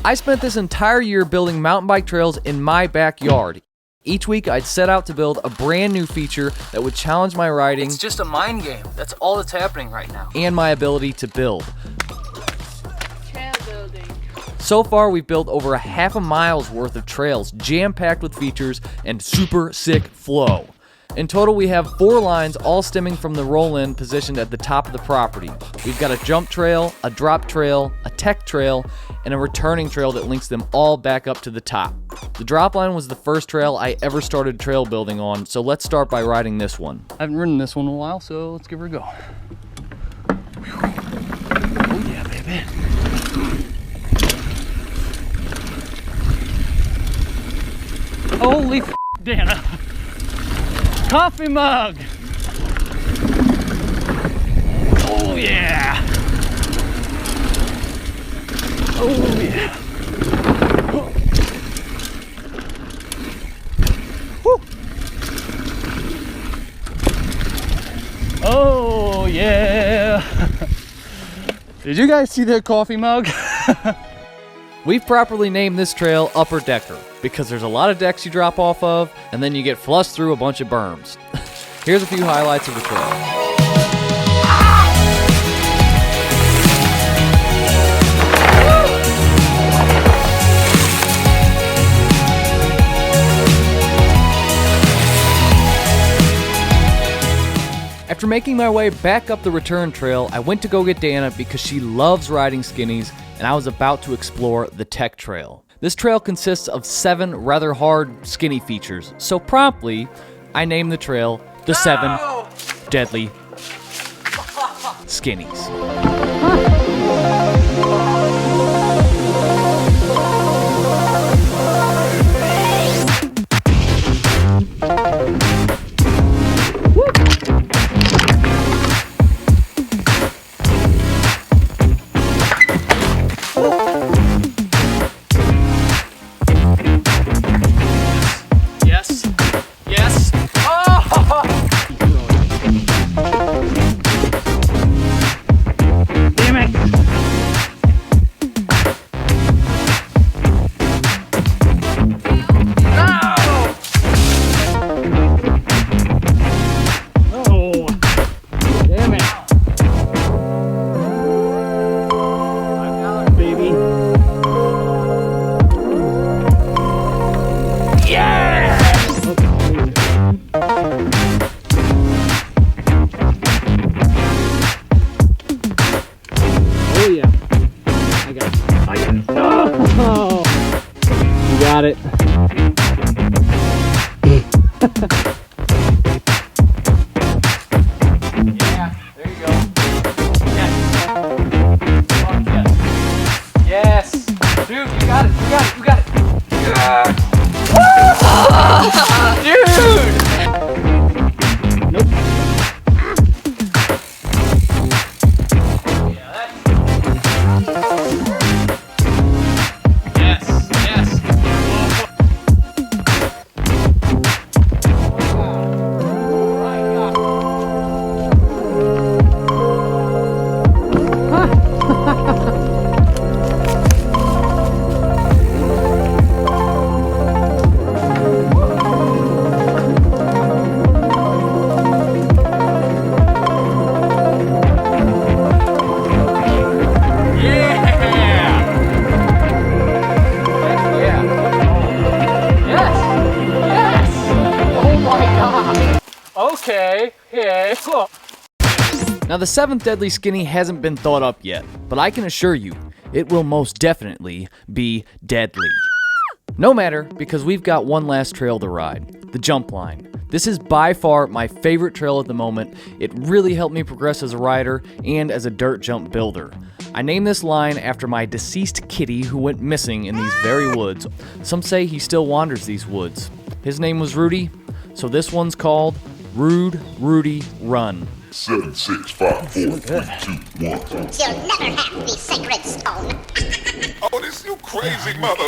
I spent this entire year building mountain bike trails in my backyard. Each week, I'd set out to build a brand new feature that would challenge my riding. It's just a mind game. That's all that's happening right now. And my ability to build. Trail building. So far, we've built over a half a mile's worth of trails, jam-packed with features and super sick flow. In total, we have 4 lines, all stemming from the roll-in positioned at the top of the property. We've got a jump trail, a drop trail, a tech trail, and a returning trail that links them all back up to the top. The drop line was the first trail I ever started trail building on, so let's start by riding this one. I haven't ridden this one in a while, so let's give her a go. Oh yeah, baby. Holy Dana. Coffee mug. Oh yeah. Oh yeah. Woo. Oh yeah. Did you guys see that coffee mug? We've properly named this trail Upper Decker because there's a lot of decks you drop off of, and then you get flushed through a bunch of berms. Here's a few highlights of the trail. After making my way back up the return trail, I went to go get Dana because she loves riding Skinnies, and I was about to explore the tech trail. This trail consists of 7 rather hard skinny features, so promptly, I named the trail the 7 Deadly Skinnies. Got it. Yeah, there you go. Yes. Fuck yes. Yes. Dude, you got it. You got it. You got it. Yeah. Dude. Nope. Okay, yeah. Now the 7th Deadly Skinny hasn't been thought up yet, but I can assure you, it will most definitely be deadly. No matter, because we've got one last trail to ride, the jump line. This is by far my favorite trail at the moment. It really helped me progress as a rider and as a dirt jump builder. I named this line after my deceased kitty who went missing in these very woods. Some say he still wanders these woods. His name was Rudy, so this one's called Rudy Run. 7, 6, 5, 4, 3, 2, 1. You'll never have the sacred stone. Oh, this you crazy mother.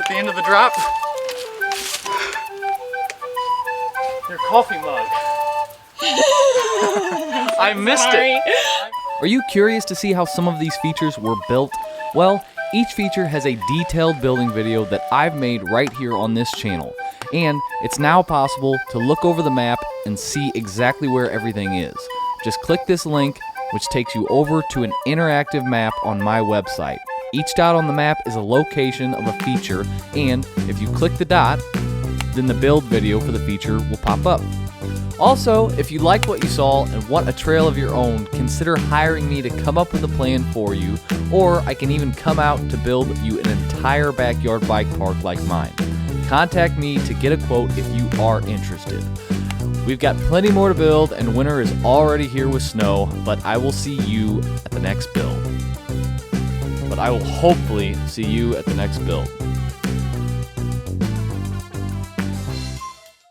at the end of the drop. Your coffee mug. I missed it. Are you curious to see how some of these features were built? Well, each feature has a detailed building video that I've made right here on this channel. And it's now possible to look over the map and see exactly where everything is. Just click this link, which takes you over to an interactive map on my website. Each dot on the map is a location of a feature, and if you click the dot, then the build video for the feature will pop up. Also, if you like what you saw and want a trail of your own, consider hiring me to come up with a plan for you, or I can even come out to build you an entire backyard bike park like mine. Contact me to get a quote if you are interested. We've got plenty more to build, and winter is already here with snow, but I will see you at the next build. But I will hopefully see you at the next build.